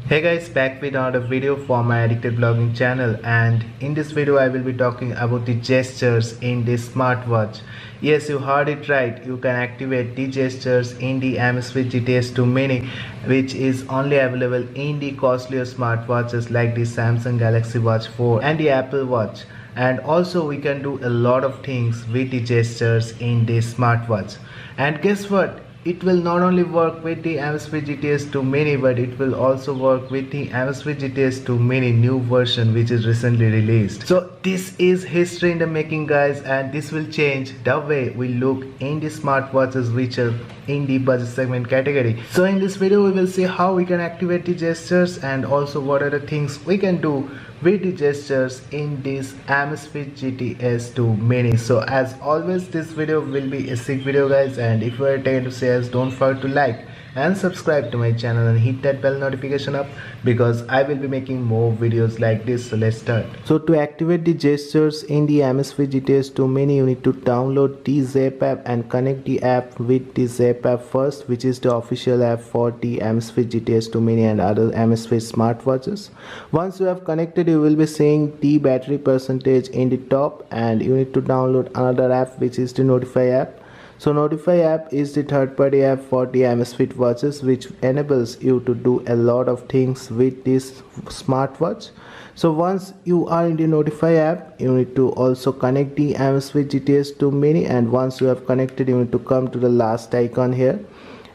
Hey guys, back with another video for my addicted blogging channel, and in this video I will be talking about the gestures in this smartwatch. Yes, you heard it right. You can activate the gestures in the Amazfit GTS 2 Mini, which is only available in the costlier smartwatches like the Samsung Galaxy Watch 4 and the Apple Watch. And also we can do a lot of things with the gestures in this smartwatch. And guess what? It will not only work with the Amazfit GTS 2 Mini, but it will also work with the Amazfit GTS 2 Mini new version which is recently released. So this is history in the making, guys, and this will change the way we look in the smartwatches which are in the budget segment category. So in this video we will see how we can activate the gestures and also what are the things we can do with the gestures in this Amazfit GTS 2 Mini. So as always, this video will be a sick video, guys, and if you are taken to say us, don't forget to like and subscribe to my channel and hit that bell notification up because I will be making more videos like this. So let's start. So to activate the gestures in the Amazfit GTS 2 Mini, you need to download the Zepp app and connect the app with the Zepp app first, which is the official app for the Amazfit GTS 2 Mini and other Amazfit smartwatches. Once you have connected, you will be seeing the battery percentage in the top, and you need to download another app which is the Notify app. So Notify app is the third-party app for the Amazfit watches which enables you to do a lot of things with this smartwatch. So once you are in the Notify app, you need to also connect the Amazfit GTS 2 Mini, and once you have connected, you need to come to the last icon here,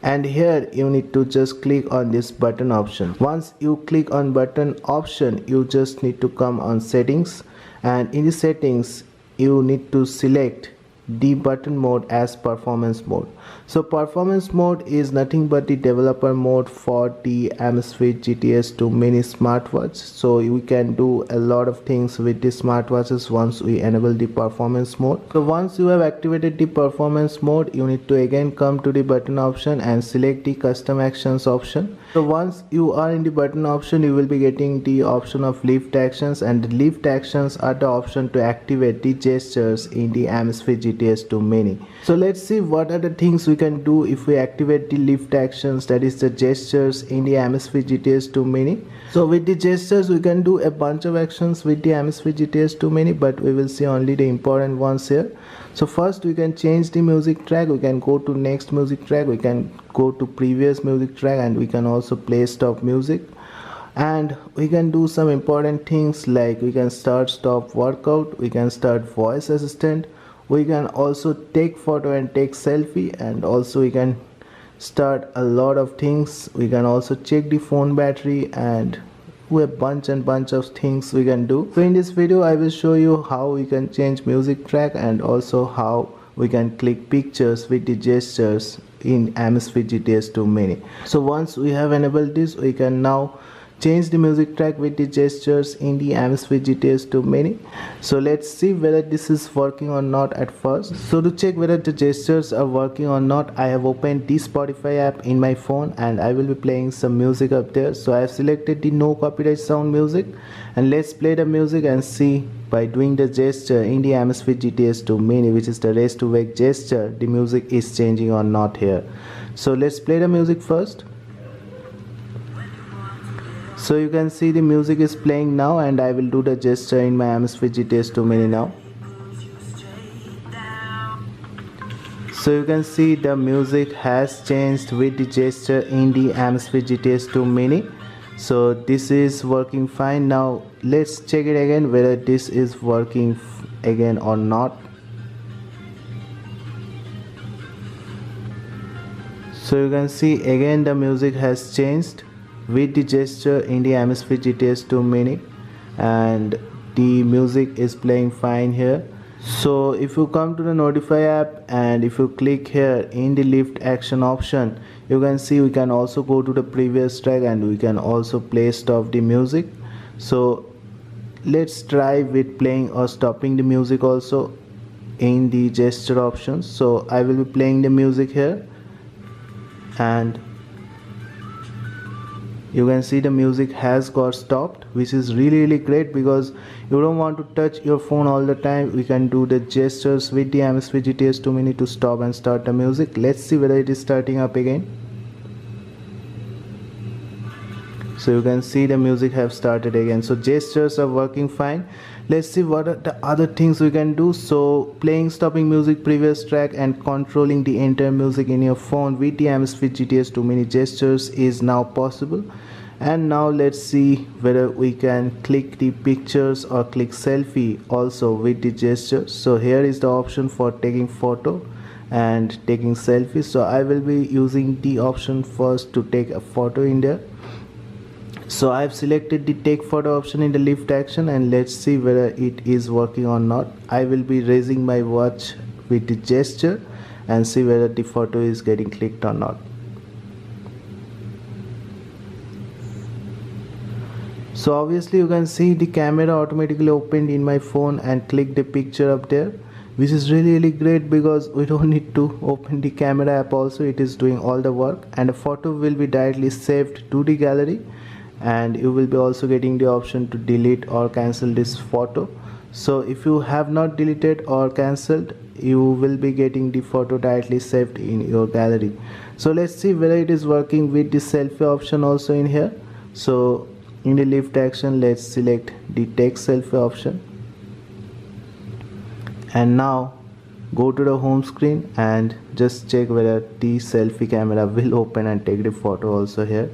and here you need to just click on this button option. Once you click on button option, you just need to come on settings, and in the settings you need to select the button mode as performance mode. So performance mode is nothing but the developer mode for the Amazfit GTS 2 Mini smartwatch. So we can do a lot of things with the smartwatches once we enable the performance mode. So once you have activated the performance mode, you need to again come to the button option and select the custom actions option. So once you are in the button option, you will be getting the option of lift actions, and the lift actions are the option to activate the gestures in the Amazfit GTS 2 Mini. So let's see what are the things we can do if we activate the lift actions, that is the gestures in the Amazfit GTS 2 Mini. So with the gestures we can do a bunch of actions with the Amazfit GTS 2 Mini, but we will see only the important ones here. So first we can change the music track, we can go to next music track, we can go to previous music track, and we can also play stop music. And we can do some important things like we can start stop workout, we can start voice assistant, we can also take photo and take selfie, and also we can start a lot of things. We can also check the phone battery, and a bunch of things we can do. So in this video I will show you how we can change music track and also how we can click pictures with the gestures in Amazfit GTS 2 Mini. So once we have enabled this, we can now change the music track with the gestures in the Amazfit GTS 2 Mini. So let's see whether this is working or not at first. So to check whether the gestures are working or not, I have opened the Spotify app in my phone and I will be playing some music up there. So I have selected the no copyright sound music, and let's play the music and see by doing the gesture in the Amazfit GTS 2 Mini, which is the raise to wake gesture, the music is changing or not here. So let's play the music first. So you can see the music is playing now, and I will do the gesture in my Amazfit GTS 2 Mini now. So you can see the music has changed with the gesture in the Amazfit GTS 2 Mini. So this is working fine. Now let's check it again whether this is working again or not. So you can see again the music has changed with the gesture in the Amazfit GTS 2 Mini, and the music is playing fine here. So if you come to the Notify app and if you click here in the lift action option, you can see we can also go to the previous track and we can also play stop the music. So let's try with playing or stopping the music also in the gesture options. So I will be playing the music here, and you can see the music has got stopped, which is really great because you don't want to touch your phone all the time. We can do the gestures with the Amazfit GTS 2 Mini to stop and start the music. Let's see whether it is starting up again. So you can see the music have started again. So gestures are working fine. Let's see what are the other things we can do. So playing, stopping music, previous track, and controlling the entire music in your phone with the Amazfit GTS 2 Mini gestures is now possible. And now let's see whether we can click the pictures or click selfie also with the gestures. So here is the option for taking photo and taking selfies. So I will be using the option first to take a photo in there. So I've selected the take photo option in the lift action, and let's see whether it is working or not. I will be raising my watch with the gesture and see whether the photo is getting clicked or not. So obviously you can see the camera automatically opened in my phone and click the picture up there, which is really great because we don't need to open the camera app also. It is doing all the work, and a photo will be directly saved to the gallery, and you will be also getting the option to delete or cancel this photo. So if you have not deleted or cancelled, you will be getting the photo directly saved in your gallery. So let's see whether it is working with the selfie option also in here. So in the lift action, let's select the take selfie option, and now go to the home screen and just check whether the selfie camera will open and take the photo also here.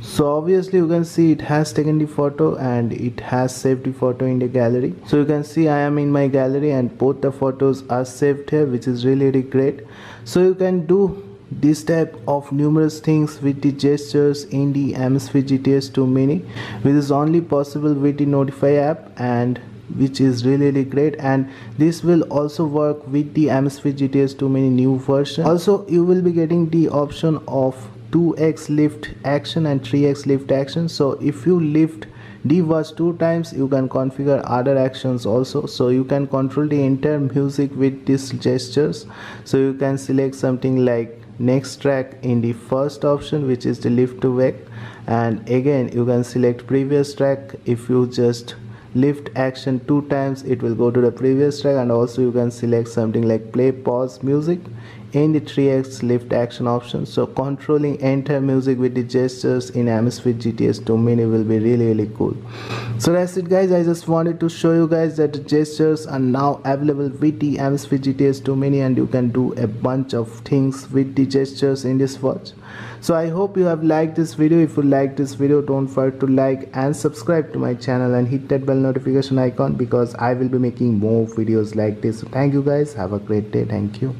So obviously you can see it has taken the photo and it has saved the photo in the gallery. So you can see I am in my gallery and both the photos are saved here, which is really great. So you can do this type of numerous things with the gestures in the Amazfit GTS 2 Mini, which is only possible with the Notify app, and which is really great. And this will also work with the Amazfit GTS 2 Mini new version. Also you will be getting the option of 2x lift action and 3x lift action. So if you lift the watch 2 times, you can configure other actions also. So you can control the entire music with these gestures. So you can select something like next track in the first option, which is the lift to wake, and again you can select previous track. If you just lift action 2 times, it will go to the previous track. And also you can select something like play pause music in the 3x lift action option. So controlling entire music with the gestures in Amazfit GTS 2 Mini will be really cool. So that's it guys, I just wanted to show you guys that the gestures are now available with the Amazfit GTS 2 Mini, and you can do a bunch of things with the gestures in this watch. So I hope you have liked this video. If you like this video, don't forget to like and subscribe to my channel and hit that bell notification icon, because I will be making more videos like this. So thank you guys, have a great day. Thank you.